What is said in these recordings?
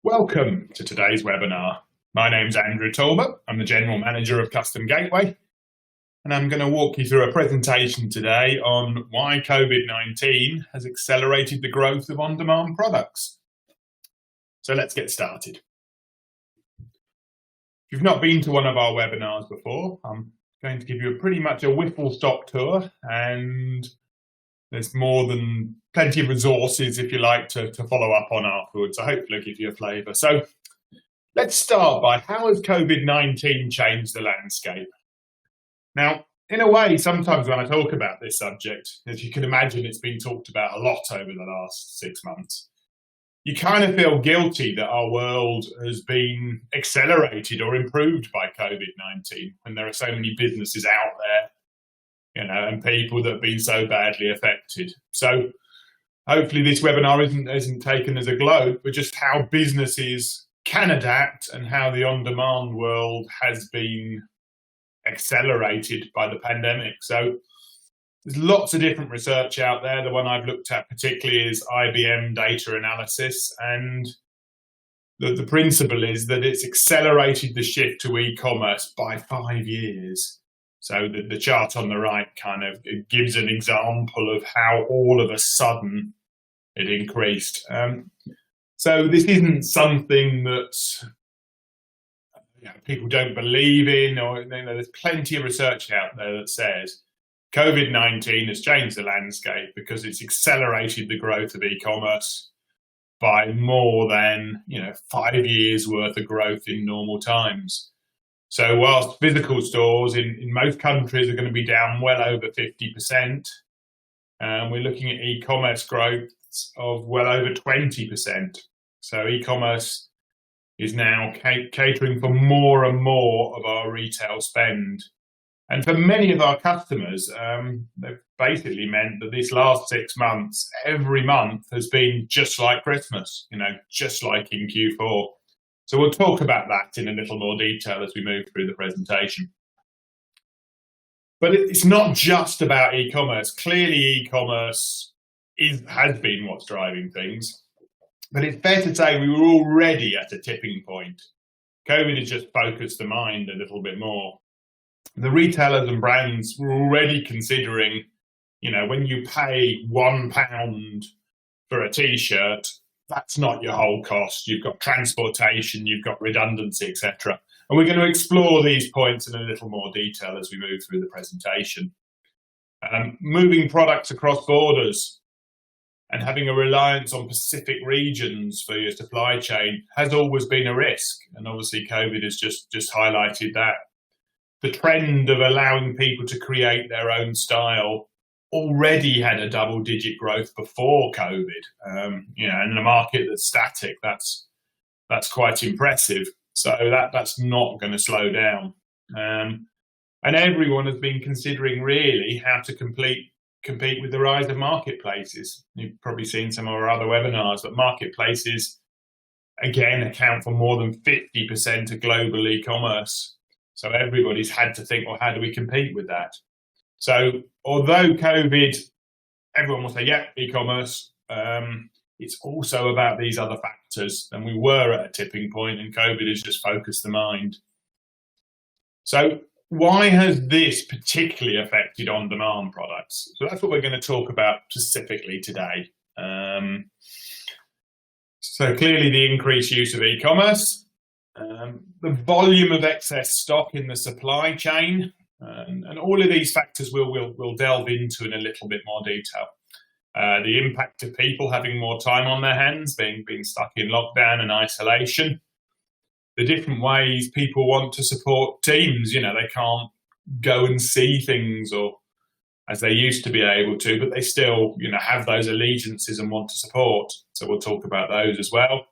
Welcome to today's webinar. My name's Andrew Talbot. I'm the General Manager of Custom Gateway, and I'm going to walk you through a presentation today on why COVID-19 has accelerated the growth of on-demand products. So let's get started. If you've not been to one of our webinars before, I'm going to give you pretty much a whistle-stop tour, and there's more than plenty of resources, if you like, to follow up on afterwards. So hopefully I'll give you a flavour. So let's start by how has COVID-19 changed the landscape? Now, in a way, sometimes when I talk about this subject, as you can imagine, it's been talked about a lot over the last 6 months. You kind of feel guilty that our world has been accelerated or improved by COVID-19 when there are so many businesses out there, and people that have been so badly affected. So hopefully this webinar isn't taken as a gloat, but just how businesses can adapt and how the on-demand world has been accelerated by the pandemic. So there's lots of different research out there. The one I've looked at particularly is IBM data analysis, and the principle is that it's accelerated the shift to e-commerce by 5 years. So the chart on the right kind of gives an example of how all of a sudden it increased. So this isn't something that people don't believe in, or there's plenty of research out there that says COVID-19 has changed the landscape because it's accelerated the growth of e-commerce by more than 5 years worth of growth in normal times. So whilst physical stores in most countries are going to be down well over 50%, we're looking at e-commerce growth of well over 20%. So e-commerce is now catering for more and more of our retail spend. And for many of our customers, they've basically meant that this last 6 months, every month has been just like Christmas, just like in Q4. So we'll talk about that in a little more detail as we move through the presentation. But it's not just about e-commerce. Clearly e-commerce has been what's driving things, but it's fair to say we were already at a tipping point. COVID has just focused the mind a little bit more. The retailers and brands were already considering, when you pay £1 for a t-shirt, that's not your whole cost. You've got transportation, you've got redundancy, etc. And we're going to explore these points in a little more detail as we move through the presentation. Moving products across borders and having a reliance on specific regions for your supply chain has always been a risk. And obviously COVID has just highlighted that. The trend of allowing people to create their own style already had a double-digit growth before COVID, and in a market that's static, that's quite impressive. So that's not going to slow down, and everyone has been considering really how to compete with the rise of marketplaces. You've probably seen some of our other webinars, but marketplaces again account for more than 50% of global e-commerce. So everybody's had to think, well, how do we compete with that? So although COVID, everyone will say, yeah, e-commerce, it's also about these other factors. And we were at a tipping point and COVID has just focused the mind. So why has this particularly affected on-demand products? So that's what we're going to talk about specifically today. So clearly the increased use of e-commerce, the volume of excess stock in the supply chain, and all of these factors we'll delve into in a little bit more detail. The impact of people having more time on their hands, being stuck in lockdown and isolation. The different ways people want to support teams. They can't go and see things or as they used to be able to, but they still, have those allegiances and want to support. So we'll talk about those as well.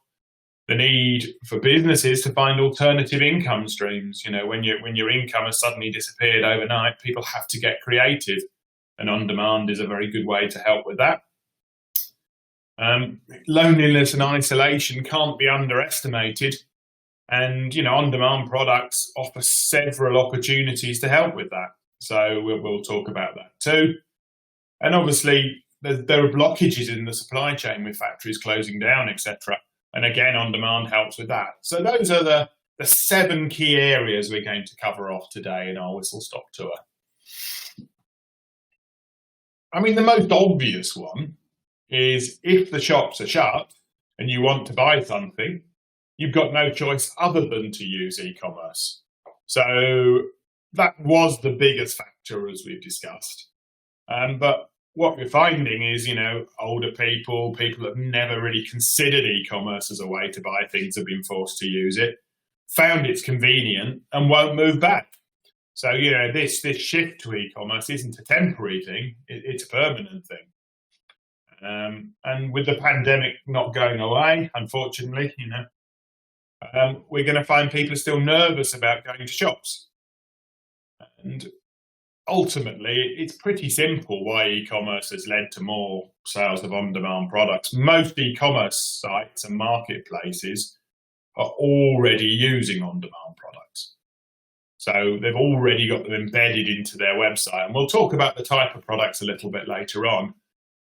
The need for businesses to find alternative income streams. When your income has suddenly disappeared overnight, people have to get creative, and on-demand is a very good way to help with that. Loneliness and isolation can't be underestimated, and on-demand products offer several opportunities to help with that. So we'll talk about that too. And obviously there are blockages in the supply chain with factories closing down, etc. And again, on-demand helps with that. So those are the 7 key areas we're going to cover off today in our whistle stop tour. I mean, the most obvious one is if the shops are shut and you want to buy something, you've got no choice other than to use e-commerce. So that was the biggest factor, as we've discussed. But what we're finding is, older people have never really considered e-commerce as a way to buy things, have been forced to use it, found it's convenient and won't move back. So, this shift to e-commerce isn't a temporary thing, it's a permanent thing. And with the pandemic not going away, unfortunately, we're going to find people are still nervous about going to shops. And ultimately, it's pretty simple why e-commerce has led to more sales of on-demand products. Most e-commerce sites and marketplaces are already using on-demand products. So they've already got them embedded into their website. And we'll talk about the type of products a little bit later on.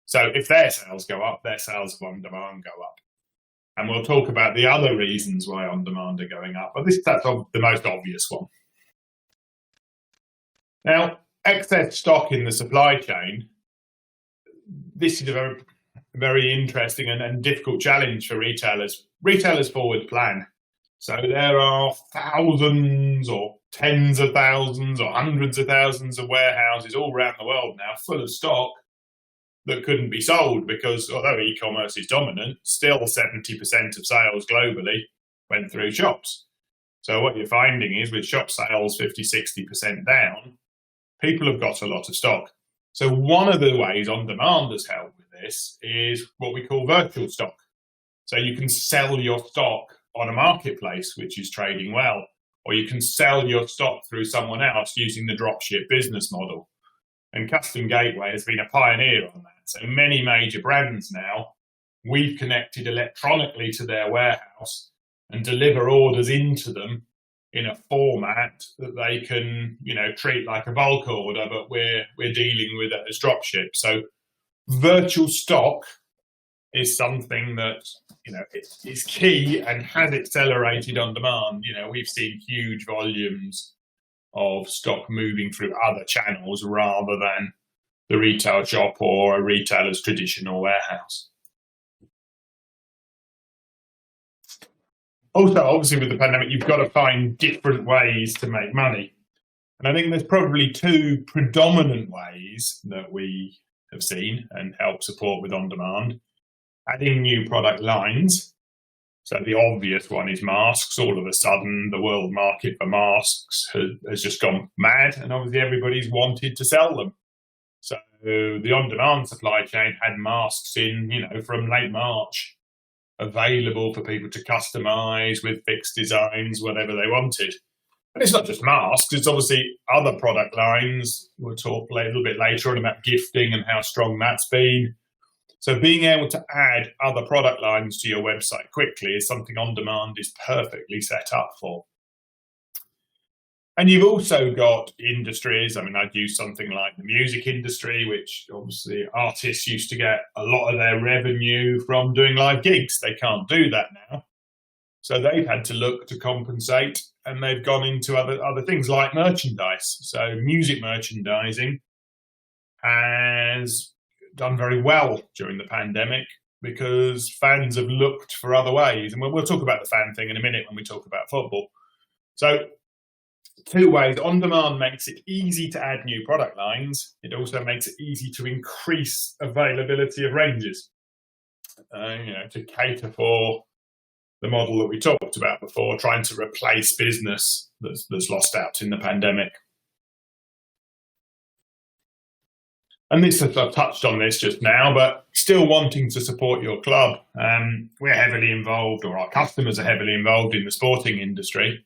So if their sales go up, their sales of on-demand go up. And we'll talk about the other reasons why on-demand are going up. But that's the most obvious one. Now, excess stock in the supply chain, this is a very, very interesting and difficult challenge for retailers. Retailers forward plan. So there are thousands or tens of thousands or hundreds of thousands of warehouses all around the world now full of stock that couldn't be sold because although e-commerce is dominant, still 70% of sales globally went through shops. So what you're finding is with shop sales 50-60% down, people have got a lot of stock. So one of the ways on-demand has helped with this is what we call virtual stock. So you can sell your stock on a marketplace, which is trading well, or you can sell your stock through someone else using the dropship business model. And Custom Gateway has been a pioneer on that. So many major brands now, we've connected electronically to their warehouse and deliver orders into them in a format that they can, treat like a bulk order, but we're dealing with it as dropship. So virtual stock is something that, is key and has accelerated on demand. We've seen huge volumes of stock moving through other channels rather than the retail shop or a retailer's traditional warehouse. Also, obviously, with the pandemic, you've got to find different ways to make money. And I think there's probably 2 predominant ways that we have seen and help support with on-demand. Adding new product lines. So the obvious one is masks. All of a sudden, the world market for masks has just gone mad, and obviously everybody's wanted to sell them. So the on-demand supply chain had masks in, from late March, available for people to customize with fixed designs, whatever they wanted. And it's not just masks, it's obviously other product lines. We'll talk a little bit later on about gifting and how strong that's been. So being able to add other product lines to your website quickly is something on-demand is perfectly set up for. And you've also got industries, I'd use something like the music industry, which obviously artists used to get a lot of their revenue from doing live gigs. They can't do that now. So they've had to look to compensate, and they've gone into other things like merchandise. So music merchandising has done very well during the pandemic because fans have looked for other ways. And we'll talk about the fan thing in a minute when we talk about football. So 2 ways. On-demand makes it easy to add new product lines. It also makes it easy to increase availability of ranges, to cater for the model that we talked about before, trying to replace business that's lost out in the pandemic. And I've touched on this just now, but still wanting to support your club. We're heavily involved, or our customers are heavily involved in the sporting industry.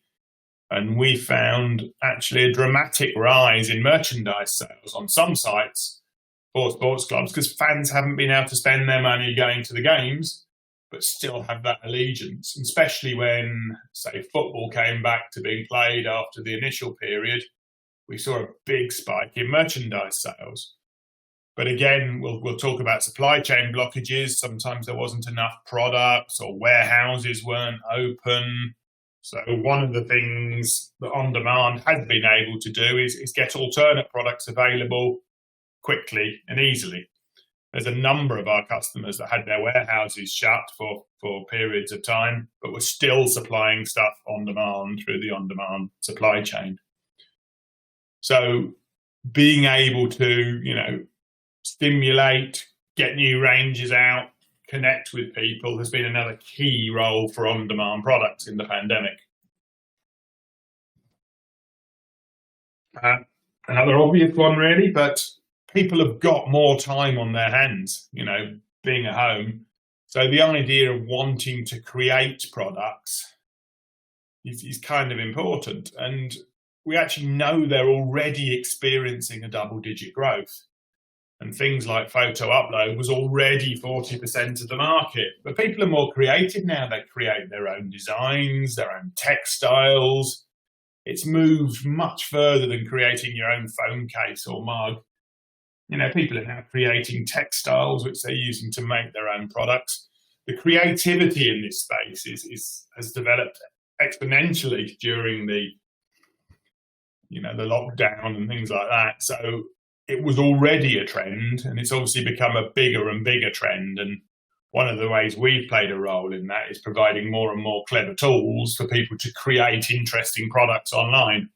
And we found actually a dramatic rise in merchandise sales on some sites for sports clubs because fans haven't been able to spend their money going to the games, but still have that allegiance. And especially when, say, football came back to being played after the initial period, we saw a big spike in merchandise sales. But again, we'll talk about supply chain blockages. Sometimes there wasn't enough products or warehouses weren't open. So one of the things that On Demand has been able to do is get alternate products available quickly and easily. There's a number of our customers that had their warehouses shut for periods of time, but were still supplying stuff on demand through the On Demand supply chain. So being able to, stimulate, get new ranges out, connect with people has been another key role for on-demand products in the pandemic. Another obvious one, really, but people have got more time on their hands, being at home. So the idea of wanting to create products is kind of important. And we actually know they're already experiencing a double-digit growth. And things like photo upload was already 40% of the market. But people are more creative now. They create their own designs, their own textiles. It's moved much further than creating your own phone case or mug. People are now creating textiles which they're using to make their own products. The creativity in this space has developed exponentially during the lockdown and things like that. So it was already a trend, and it's obviously become a bigger and bigger trend. And one of the ways we've played a role in that is providing more and more clever tools for people to create interesting products online.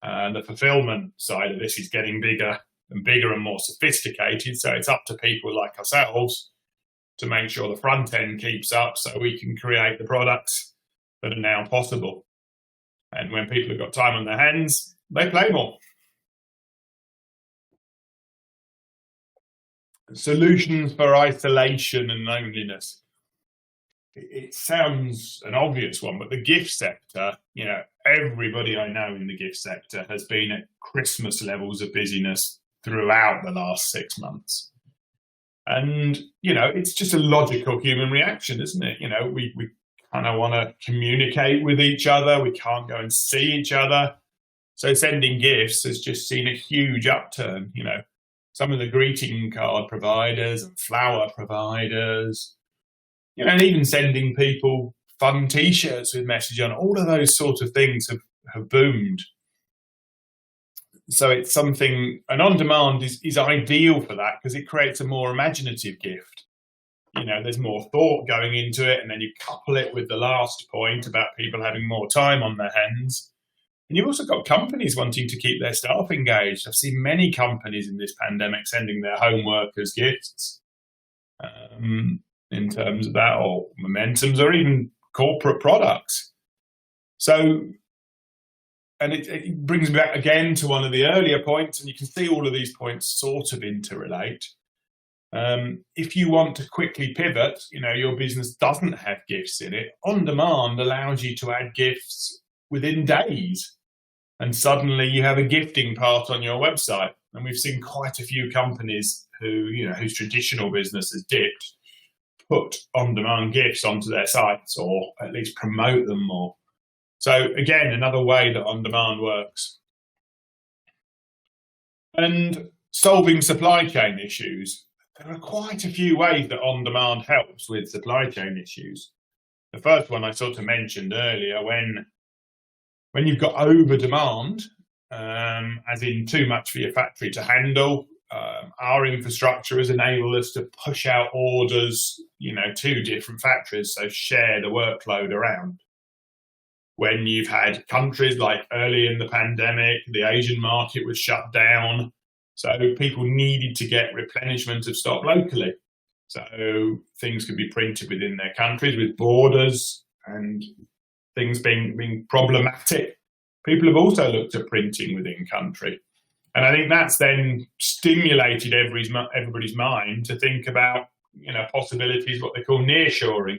The fulfillment side of this is getting bigger and more sophisticated. So it's up to people like ourselves to make sure the front end keeps up so we can create the products that are now possible. And when people have got time on their hands, they play more. Solutions for isolation and loneliness. It sounds an obvious one, but the gift sector, everybody I know in the gift sector has been at Christmas levels of busyness throughout the last 6 months. And, it's just a logical human reaction, isn't it? We kind of want to communicate with each other. We can't go and see each other. So sending gifts has just seen a huge upturn, Some of the greeting card providers and flower providers, and even sending people fun T-shirts with message on, all of those sort of things have boomed. So it's something, and On Demand is ideal for that because it creates a more imaginative gift. There's more thought going into it, and then you couple it with the last point about people having more time on their hands. And you've also got companies wanting to keep their staff engaged. I've seen many companies in this pandemic sending their home workers gifts in terms of that, or momentums, or even corporate products. So, and it brings me back again to one of the earlier points, and you can see all of these points sort of interrelate. If you want to quickly pivot, your business doesn't have gifts in it, On Demand allows you to add gifts within days, and suddenly you have a gifting part on your website. And we've seen quite a few companies whose traditional business has dipped, put On Demand gifts onto their sites, or at least promote them more. So again, another way that On Demand works. And solving supply chain issues. There are quite a few ways that On Demand helps with supply chain issues. The first one I sort of mentioned earlier, when you've got over demand, as in too much for your factory to handle, our infrastructure has enabled us to push out orders, to different factories, so share the workload around. When you've had countries like early in the pandemic, the Asian market was shut down, so people needed to get replenishment of stock locally. So things could be printed within their countries with borders and things being problematic. People have also looked at printing within country. And I think that's then stimulated everybody's mind to think about, possibilities, what they call nearshoring,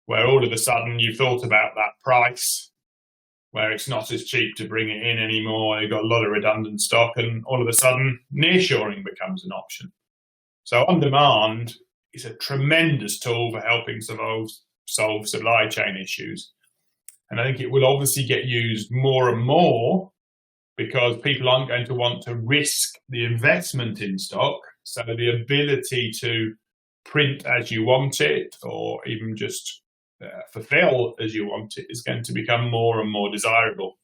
where all of a sudden you thought about that price, where it's not as cheap to bring it in anymore, you've got a lot of redundant stock, and all of a sudden nearshoring becomes an option. So On Demand is a tremendous tool for helping solve supply chain issues. And I think it will obviously get used more and more because people aren't going to want to risk the investment in stock. So the ability to print as you want it, or even just fulfill as you want it, is going to become more and more desirable.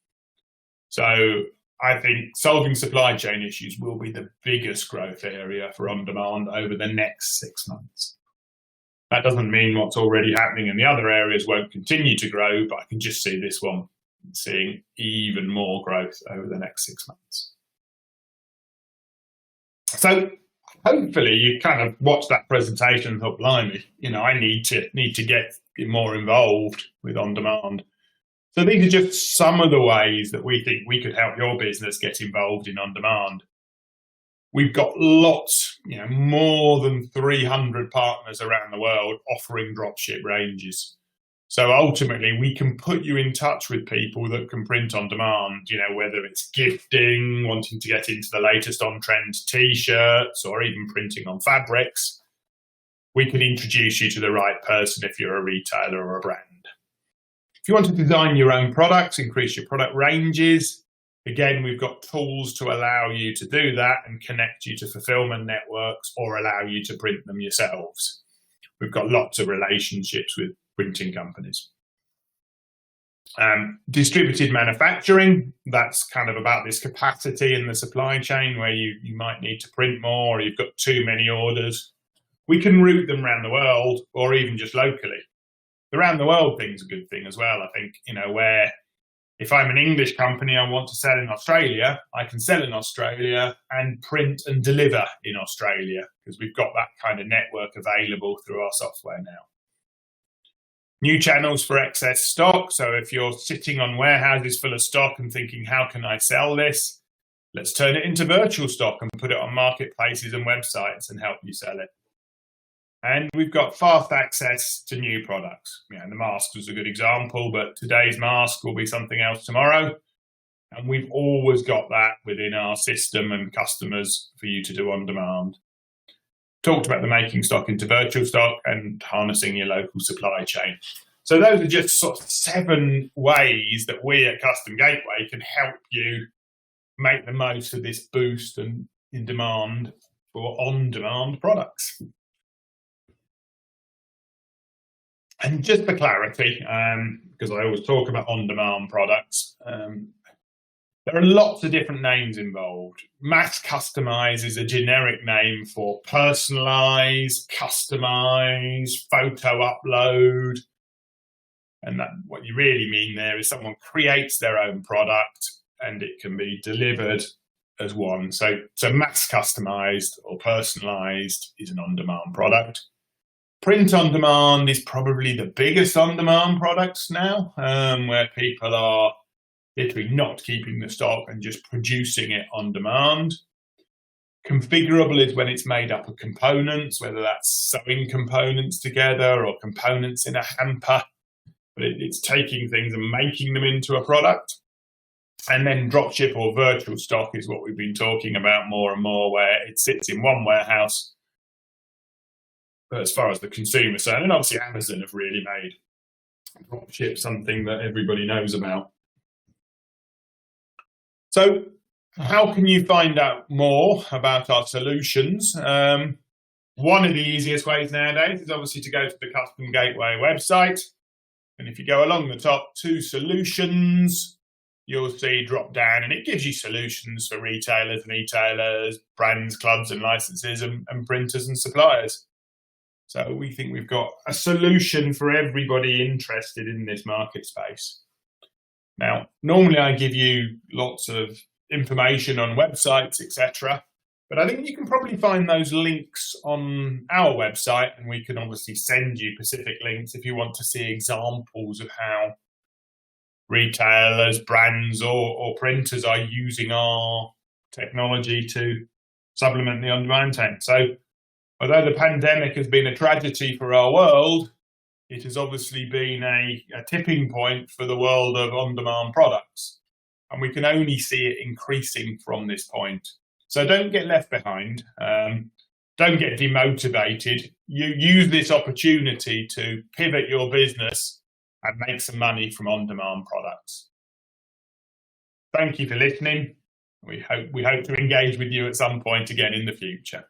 So I think solving supply chain issues will be the biggest growth area for on-demand over the next 6 months. That doesn't mean what's already happening in the other areas won't continue to grow, but I can just see this one seeing even more growth over the next 6 months. So hopefully you kind of watched that presentation and thought, blimey, I need to get more involved with on-demand. So these are just some of the ways that we think we could help your business get involved in on-demand. We've got lots, more than 300 partners around the world offering dropship ranges. So ultimately, we can put you in touch with people that can print on demand, whether it's gifting, wanting to get into the latest on-trend T-shirts, or even printing on fabrics. We can introduce you to the right person if you're a retailer or a brand. If you want to design your own products, increase your product ranges, again, we've got tools to allow you to do that and connect you to fulfillment networks or allow you to print them yourselves. We've got lots of relationships with printing companies. Distributed manufacturing, that's kind of about this capacity in the supply chain where you might need to print more or you've got too many orders. We can route them around the world or even just locally. The around the world thing's a good thing as well, I think, where if I'm an English company, I want to sell in Australia, I can sell in Australia and print and deliver in Australia because we've got that kind of network available through our software now. New channels for excess stock. So if you're sitting on warehouses full of stock and thinking, how can I sell this? Let's turn it into virtual stock and put it on marketplaces and websites and help you sell it. And we've got fast access to new products. The mask was a good example, but today's mask will be something else tomorrow. And we've always got that within our system and customers for you to do on demand. Talked about the making stock into virtual stock and harnessing your local supply chain. So those are just sort of 7 ways that we at Custom Gateway can help you make the most of this boost in demand for on-demand products. And just for clarity, because I always talk about on-demand products, there are lots of different names involved. Mass customize is a generic name for personalize, customize, photo upload. And that, what you really mean there is someone creates their own product and it can be delivered as one. So mass customized or personalized is an on-demand product. Print on demand is probably the biggest on-demand products now, where people are literally not keeping the stock and just producing it on demand. Configurable is when it's made up of components, whether that's sewing components together or components in a hamper, but it's taking things and making them into a product. And then dropship or virtual stock is what we've been talking about more and more, where it sits in one warehouse. But as far as the consumer side, and obviously Amazon have really made dropship something that everybody knows about. So how can you find out more about our solutions? One of the easiest ways nowadays is obviously to go to the Custom Gateway website. And if you go along the top to solutions, you'll see drop down and it gives you solutions for retailers and e-tailers, brands, clubs and licenses and printers and suppliers. So we think we've got a solution for everybody interested in this market space. Now, normally I give you lots of information on websites, etc. But I think you can probably find those links on our website, and we can obviously send you specific links if you want to see examples of how retailers, brands or printers are using our technology to supplement the on-demand tank. So although the pandemic has been a tragedy for our world, it has obviously been a tipping point for the world of on-demand products. And we can only see it increasing from this point. So don't get left behind. Don't get demotivated. You use this opportunity to pivot your business and make some money from on-demand products. Thank you for listening. We hope to engage with you at some point again in the future.